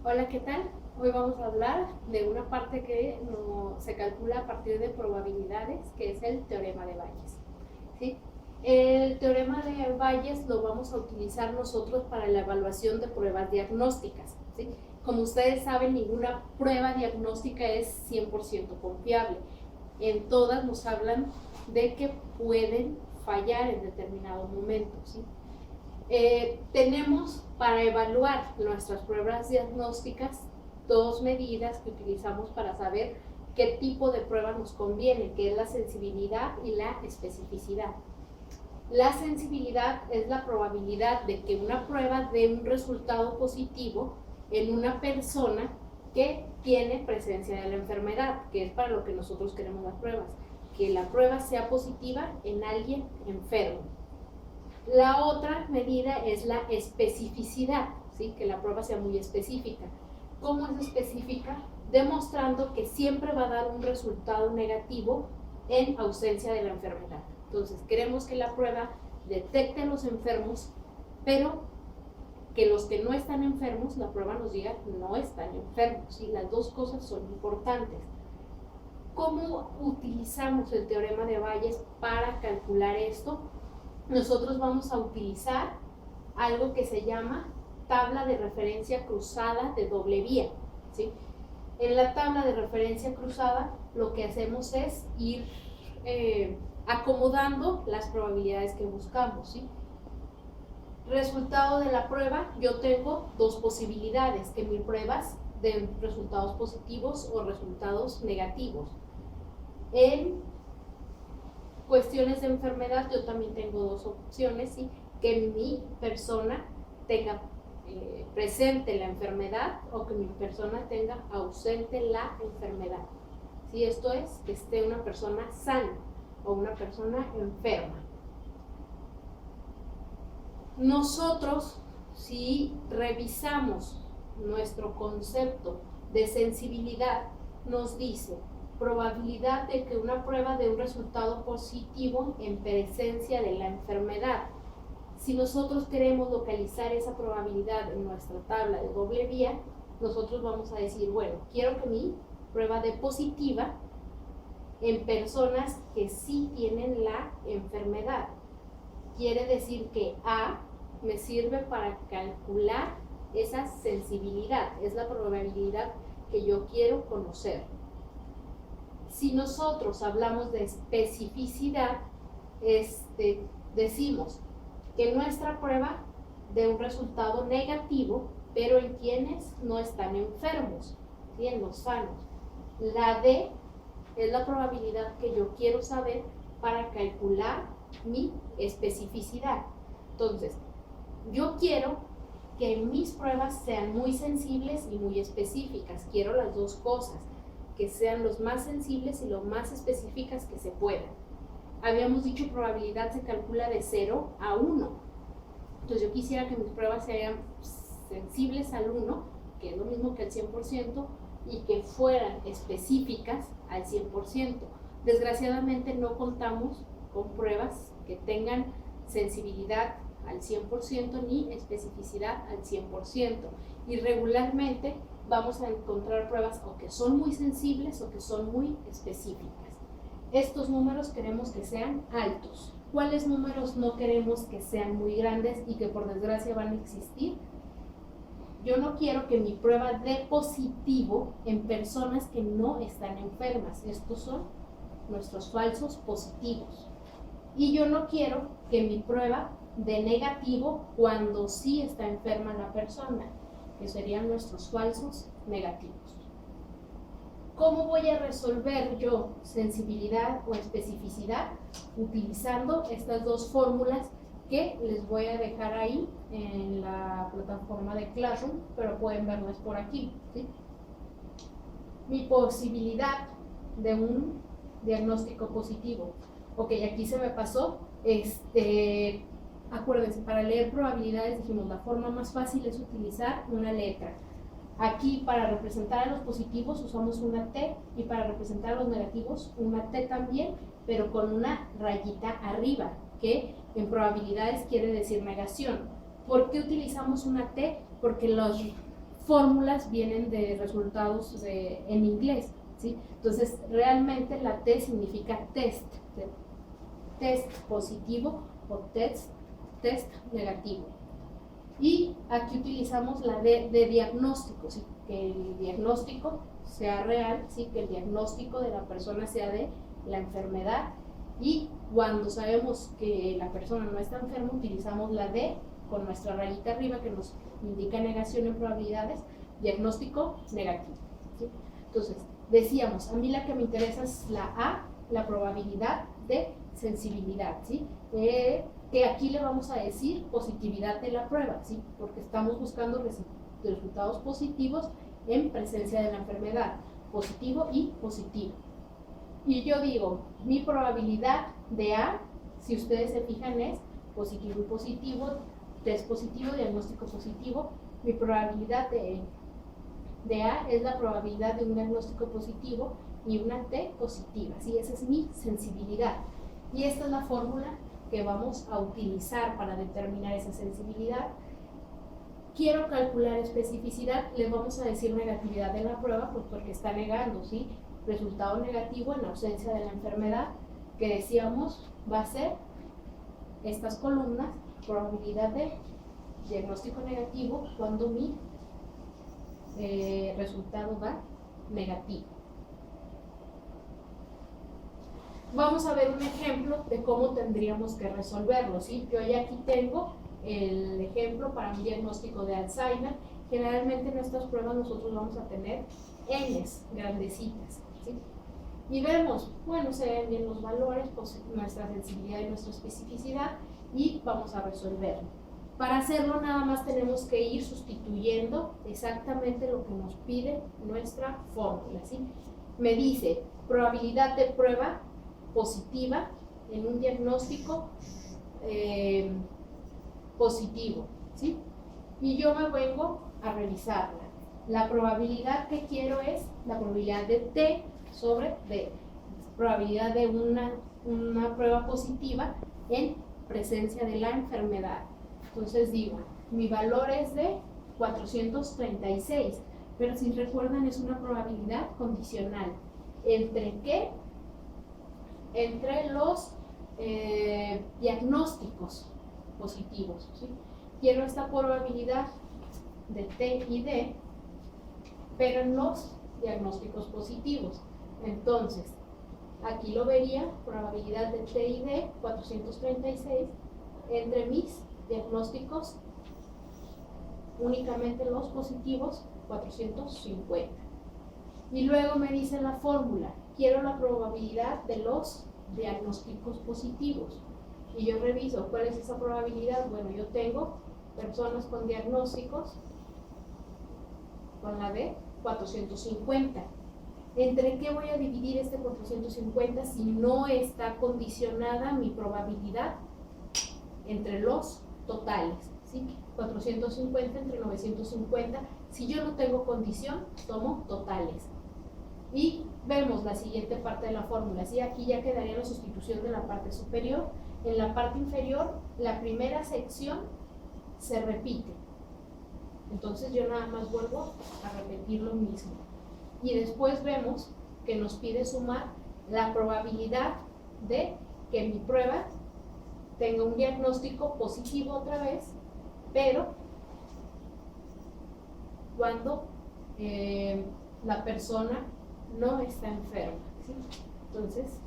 Hola, ¿qué tal? Hoy vamos a hablar de una parte que se calcula a partir de probabilidades, que es el teorema de Bayes. ¿Sí? El teorema de Bayes lo vamos a utilizar nosotros para la evaluación de pruebas diagnósticas. ¿Sí? Como ustedes saben, ninguna prueba diagnóstica es 100% confiable. En todas nos hablan de que pueden fallar en determinado momento. ¿Sí? Tenemos para evaluar nuestras pruebas diagnósticas dos medidas que utilizamos para saber qué tipo de prueba nos conviene, que es la sensibilidad y la especificidad. La sensibilidad es la probabilidad de que una prueba dé un resultado positivo en una persona que tiene presencia de la enfermedad, que es para lo que nosotros queremos las pruebas, que la prueba sea positiva en alguien enfermo. La otra medida es la especificidad, ¿sí? Que la prueba sea muy específica. ¿Cómo es específica? Demostrando que siempre va a dar un resultado negativo en ausencia de la enfermedad. Entonces, queremos que la prueba detecte a los enfermos, pero que los que no están enfermos, la prueba nos diga no están enfermos. ¿Sí? Las dos cosas son importantes. ¿Cómo utilizamos el teorema de Bayes para calcular esto? Nosotros vamos a utilizar algo que se llama tabla de referencia cruzada de doble vía. ¿Sí? En la tabla de referencia cruzada lo que hacemos es ir acomodando las probabilidades que buscamos. ¿Sí? Resultado de la prueba, yo tengo dos posibilidades, que mis pruebas den resultados positivos o resultados negativos. En cuestiones de enfermedad, yo también tengo dos opciones, ¿sí? Que mi persona tenga presente la enfermedad o que mi persona tenga ausente la enfermedad. ¿Sí? Esto es que esté una persona sana o una persona enferma. Nosotros, si revisamos nuestro concepto de sensibilidad, nos dice probabilidad de que una prueba dé un resultado positivo en presencia de la enfermedad. Si nosotros queremos localizar esa probabilidad en nuestra tabla de doble vía, nosotros vamos a decir, bueno, quiero que mi prueba dé positiva en personas que sí tienen la enfermedad. Quiere decir que A me sirve para calcular esa sensibilidad, es la probabilidad que yo quiero conocer. Si nosotros hablamos de especificidad, decimos que nuestra prueba dé un resultado negativo, pero en quienes no están enfermos, ¿sí? En los sanos. La D es la probabilidad que yo quiero saber para calcular mi especificidad. Entonces, yo quiero que mis pruebas sean muy sensibles y muy específicas. Quiero las dos cosas, que sean los más sensibles y lo más específicas que se puedan. Habíamos dicho probabilidad se calcula de 0 a 1. Entonces yo quisiera que mis pruebas sean sensibles al 1, que es lo mismo que al 100%, y que fueran específicas al 100%. Desgraciadamente no contamos con pruebas que tengan sensibilidad al 100% ni especificidad al 100%. Y regularmente vamos a encontrar pruebas o que son muy sensibles o que son muy específicas. Estos números queremos que sean altos. ¿Cuáles números no queremos que sean muy grandes y que por desgracia van a existir? Yo no quiero que mi prueba dé positivo en personas que no están enfermas. Estos son nuestros falsos positivos. Y yo no quiero que mi prueba dé negativo cuando sí está enferma la persona, que serían nuestros falsos negativos. ¿Cómo voy a resolver yo sensibilidad o especificidad? Utilizando estas dos fórmulas que les voy a dejar ahí en la plataforma de Classroom, pero pueden verlas por aquí, ¿sí? Mi posibilidad de un diagnóstico positivo. Ok, aquí se me pasó. Acuérdense, para leer probabilidades dijimos la forma más fácil es utilizar una letra. Aquí para representar a los positivos usamos una T y para representar a los negativos una T también, pero con una rayita arriba, que en probabilidades quiere decir negación. ¿Por qué utilizamos una T? Porque los fórmulas vienen de resultados en inglés, ¿sí? Entonces, realmente la T significa test, ¿sí? Test positivo o test negativo. Y aquí utilizamos la D de diagnóstico, ¿sí? Que el diagnóstico sea real, ¿sí? Que el diagnóstico de la persona sea de la enfermedad. Y cuando sabemos que la persona no está enferma, utilizamos la D con nuestra rayita arriba que nos indica negación en probabilidades, diagnóstico negativo, ¿sí? Entonces, decíamos, a mí la que me interesa es la A, la probabilidad de sensibilidad, ¿sí? Que aquí le vamos a decir positividad de la prueba, ¿sí? Porque estamos buscando resultados positivos en presencia de la enfermedad, positivo y positivo. Y yo digo, mi probabilidad de A, si ustedes se fijan, es positivo y positivo, test positivo, diagnóstico positivo. Mi probabilidad de A es la probabilidad de un diagnóstico positivo y una T positiva, ¿sí? Esa es mi sensibilidad. Y esta es la fórmula que vamos a utilizar para determinar esa sensibilidad. Quiero calcular especificidad, les vamos a decir negatividad de la prueba, pues porque está negando, ¿sí? Resultado negativo en ausencia de la enfermedad, que decíamos va a ser estas columnas, probabilidad de diagnóstico negativo cuando mi resultado va negativo. Vamos a ver un ejemplo de cómo tendríamos que resolverlo, ¿sí? Yo ya aquí tengo el ejemplo para un diagnóstico de Alzheimer. Generalmente en estas pruebas nosotros vamos a tener N's grandecitas, ¿sí? Y vemos, bueno, se ven bien los valores, pues nuestra sensibilidad y nuestra especificidad, y vamos a resolverlo. Para hacerlo nada más tenemos que ir sustituyendo exactamente lo que nos pide nuestra fórmula, ¿sí? Me dice probabilidad de prueba positiva en un diagnóstico positivo, ¿sí? Y yo me vengo a revisarla. La probabilidad que quiero es la probabilidad de T sobre D, probabilidad de una prueba positiva en presencia de la enfermedad. Entonces digo, mi valor es de 436, pero si recuerdan es una probabilidad condicional. ¿Entre qué? Entre los diagnósticos positivos, ¿sí? Quiero esta probabilidad de T y D, pero en los diagnósticos positivos. Entonces, aquí lo vería, probabilidad de T y D, 436, entre mis diagnósticos, únicamente los positivos, 450. Y luego me dice la fórmula, quiero la probabilidad de los diagnósticos positivos. Y yo reviso, ¿cuál es esa probabilidad? Bueno, yo tengo personas con diagnósticos, con la D, 450. ¿Entre qué voy a dividir este 450 si no está condicionada mi probabilidad? Entre los totales, ¿sí? 450 entre 950. Si yo no tengo condición, tomo totales. Y vemos la siguiente parte de la fórmula, ¿sí? Aquí ya quedaría la sustitución de la parte superior. En la parte inferior, la primera sección se repite. Entonces yo nada más vuelvo a repetir lo mismo. Y después vemos que nos pide sumar la probabilidad de que mi prueba tenga un diagnóstico positivo otra vez, pero cuando la persona no está enferma, ¿sí? Entonces,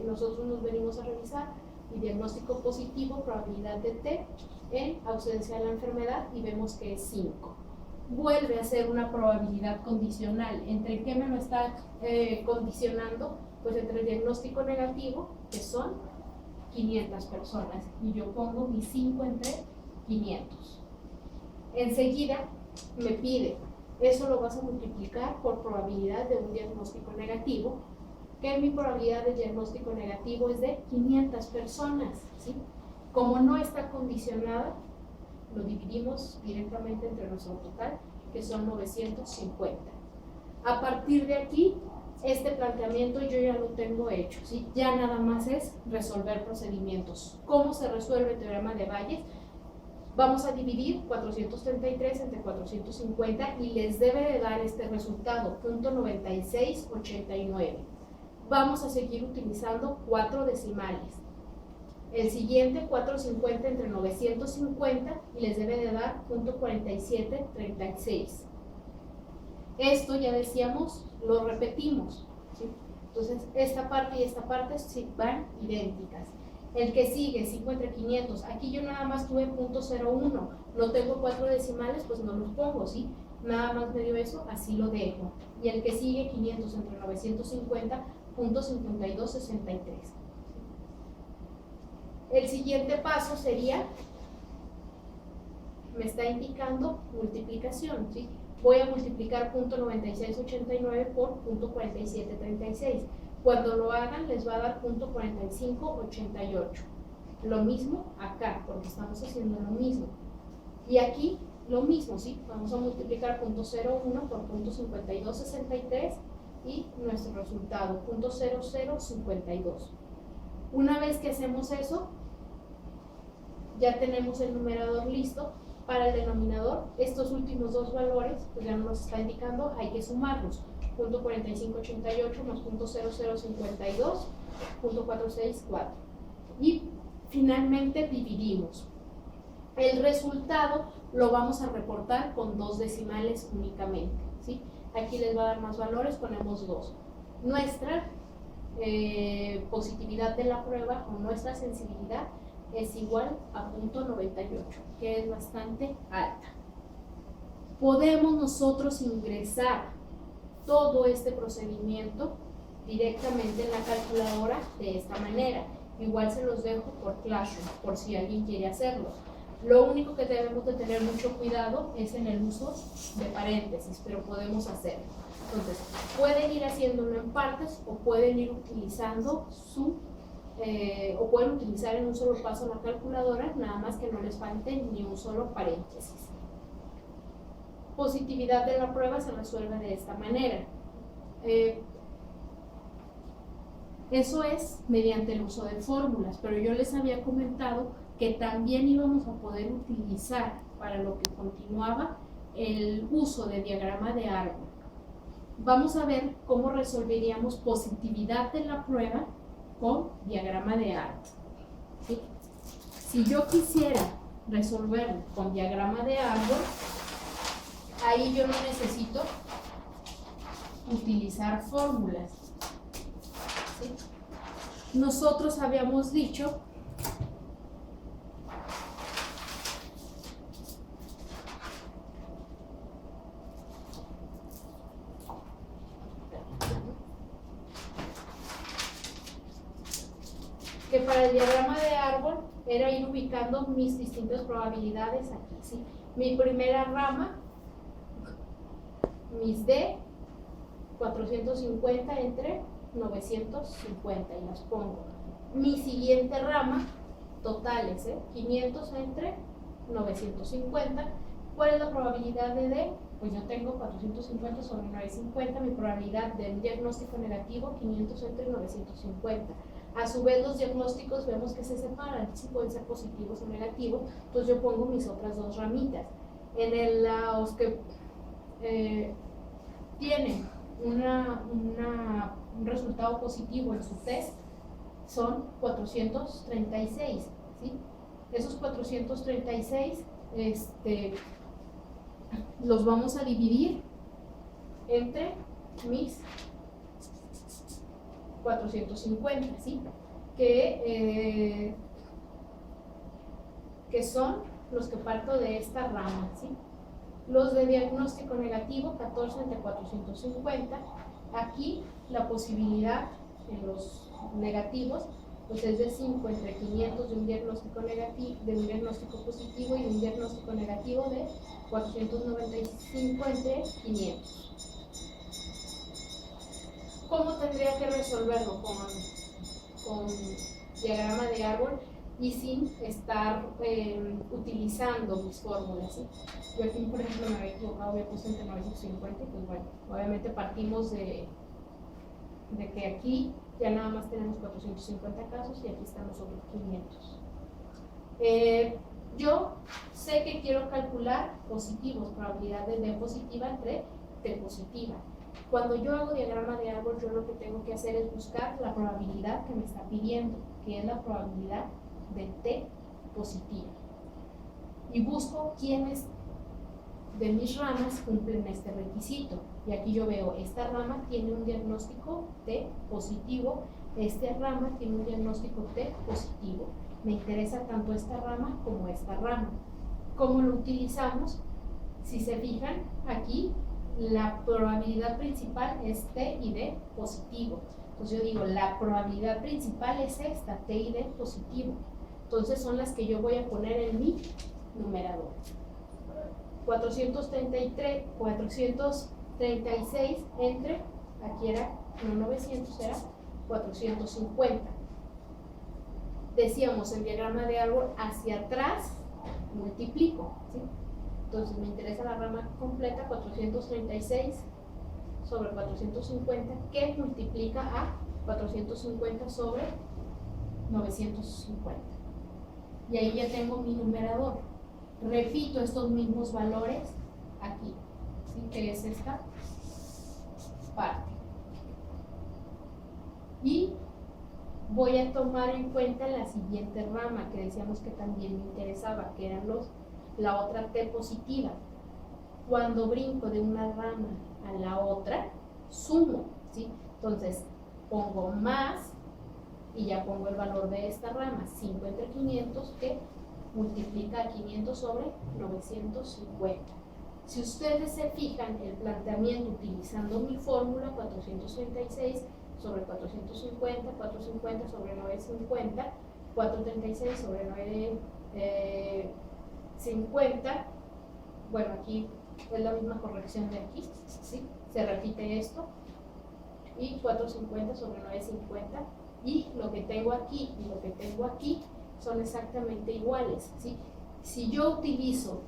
nosotros nos venimos a revisar el diagnóstico positivo, probabilidad de T en ausencia de la enfermedad, y vemos que es 5. Vuelve a ser una probabilidad condicional. ¿Entre qué me lo está condicionando? Pues entre el diagnóstico negativo, que son 500 personas, y yo pongo mi 5 entre 500. Enseguida me pide, eso lo vas a multiplicar por probabilidad de un diagnóstico negativo, que mi probabilidad de diagnóstico negativo es de 500 personas, ¿sí? Como no está condicionada, lo dividimos directamente entre nuestro total, que son 950. A partir de aquí, este planteamiento yo ya lo tengo hecho, ¿sí? Ya nada más es resolver procedimientos. ¿Cómo se resuelve el teorema de Bayes? Vamos a dividir 433 entre 450 y les debe de dar este resultado, 0.9689. Vamos a seguir utilizando 4 decimales. El siguiente, 450 entre 950 y les debe de dar 0.4736. Esto ya decíamos, lo repetimos, ¿sí? Entonces, esta parte y esta parte sí van idénticas. El que sigue, 5 entre 500, aquí yo nada más tuve 0.01, no tengo 4 decimales, pues no los pongo, ¿sí? Nada más me dio eso, así lo dejo. Y el que sigue, 500 entre 950, 0.5263. El siguiente paso sería, me está indicando multiplicación, ¿sí? Voy a multiplicar 0.9689 por 0.4736. Cuando lo hagan les va a dar 0.4588. Lo mismo acá, porque estamos haciendo lo mismo. Y aquí lo mismo, ¿sí? Vamos a multiplicar 0.01 por 0.5263 y nuestro resultado, 0.0052. Una vez que hacemos eso, ya tenemos el numerador listo. Para el denominador, estos últimos dos valores, pues ya nos está indicando, hay que sumarlos. 0.4588 más 0.0052, 0.464. Y finalmente dividimos. El resultado lo vamos a reportar con 2 decimales únicamente, ¿sí? Aquí les va a dar más valores, ponemos 2. Nuestra positividad de la prueba o nuestra sensibilidad es igual a 0.98, que es bastante alta. Podemos nosotros ingresar todo este procedimiento directamente en la calculadora de esta manera. Igual se los dejo por Classroom, por si alguien quiere hacerlo. Lo único que debemos de tener mucho cuidado es en el uso de paréntesis, pero podemos hacerlo. Entonces, pueden ir haciéndolo en partes o pueden ir utilizando o pueden utilizar en un solo paso la calculadora, nada más que no les falte ni un solo paréntesis. Positividad de la prueba se resuelve de esta manera. Eso es mediante el uso de fórmulas, pero yo les había comentado que también íbamos a poder utilizar para lo que continuaba el uso de diagrama de árbol. Vamos a ver cómo resolveríamos positividad de la prueba con diagrama de árbol, ¿sí? Si yo quisiera resolverlo con diagrama de árbol, ahí yo no necesito utilizar fórmulas, ¿sí? Nosotros habíamos dicho que para el diagrama de árbol era ir ubicando mis distintas probabilidades aquí, ¿sí? Mi primera rama, mis D, 450 entre 950 y las pongo. Mi siguiente rama, totales, 500 entre 950. ¿Cuál es la probabilidad de D? Pues yo tengo 450 sobre 950, mi probabilidad de un diagnóstico negativo, 500 entre 950. A su vez los diagnósticos vemos que se separan, si pueden ser positivos o negativos, entonces yo pongo mis otras dos ramitas. En los que tienen un resultado positivo en su test son 436, ¿sí? Esos 436 los vamos a dividir entre mis 450, ¿sí? Que son los que parto de esta rama, ¿sí? Los de diagnóstico negativo, 14 entre 450. Aquí la posibilidad en los negativos pues es de 5 entre 500 de un diagnóstico negativo, de un diagnóstico positivo, y un diagnóstico negativo de 495 entre 500. ¿Cómo tendría que resolverlo? Con diagrama de árbol y sin estar utilizando mis fórmulas, ¿sí? Yo aquí, por ejemplo, me había equivocado, había puesto entre 950 y pues bueno, obviamente partimos de que aquí ya nada más tenemos 450 casos y aquí están los otros 500. Yo sé que quiero calcular positivos, probabilidad de B positiva entre T positiva. Cuando yo hago diagrama de árbol, yo lo que tengo que hacer es buscar la probabilidad que me está pidiendo, que es la probabilidad de T positiva. Y busco quiénes de mis ramas cumplen este requisito. Y aquí yo veo, esta rama tiene un diagnóstico T positivo, esta rama tiene un diagnóstico T positivo. Me interesa tanto esta rama como esta rama. ¿Cómo lo utilizamos? Si se fijan, aquí la probabilidad principal es T y D positivo. Entonces yo digo, la probabilidad principal es esta, T y D positivo. Entonces son las que yo voy a poner en mi numerador. 436 entre, aquí era, no 900, era 450. Decíamos en diagrama de árbol, hacia atrás multiplico, ¿sí? Entonces me interesa la rama completa, 436 sobre 450, que multiplica a 450 sobre 950. Y ahí ya tengo mi numerador. Repito estos mismos valores aquí, ¿sí? Que es esta parte. Y voy a tomar en cuenta la siguiente rama que decíamos que también me interesaba, que eran la otra T positiva. Cuando brinco de una rama a la otra, sumo, ¿sí? Entonces pongo más y ya pongo el valor de esta rama, 5 entre 500, que multiplica a 500 sobre 950. Si ustedes se fijan, el planteamiento utilizando mi fórmula, 436 sobre 450, 450 sobre 950, 436 sobre 950, bueno, aquí es la misma corrección de aquí, ¿sí? Se repite esto, y 450 sobre 950, y lo que tengo aquí y lo que tengo aquí son exactamente iguales, ¿sí? Si yo utilizo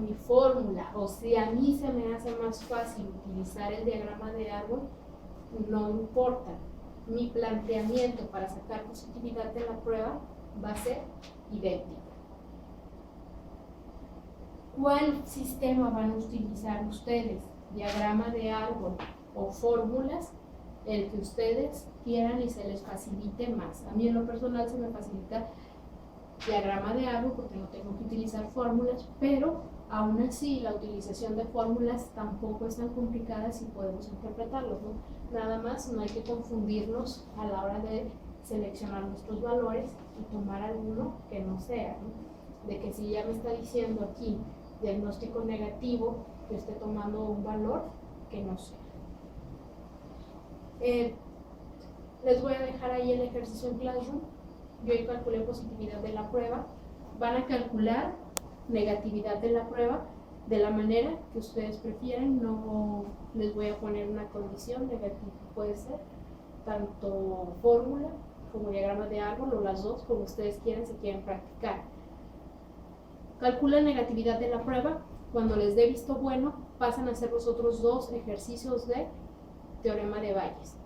mi fórmula, o si a mí se me hace más fácil utilizar el diagrama de árbol, no importa. Mi planteamiento para sacar positividad de la prueba va a ser idéntico. ¿Cuál sistema van a utilizar ustedes? ¿Diagrama de árbol o fórmulas? El que ustedes quieran y se les facilite más. A mí en lo personal se me facilita diagrama de árbol porque no tengo que utilizar fórmulas, pero aún así la utilización de fórmulas tampoco es tan complicada si podemos interpretarlos, ¿no? Nada más no hay que confundirnos a la hora de seleccionar nuestros valores y tomar alguno que no sea, ¿no? De que si ya me está diciendo aquí diagnóstico negativo, que esté tomando un valor que no sea. Les voy a dejar ahí el ejercicio en Classroom. Yo ahí calculé positividad de la prueba. Van a calcular negatividad de la prueba de la manera que ustedes prefieran. No les voy a poner una condición negativa, puede ser tanto fórmula como diagrama de árbol, o las dos, como ustedes quieran, si quieren practicar. Calculan negatividad de la prueba. Cuando les dé visto bueno, pasan a hacer los otros dos ejercicios de teorema de Bayes.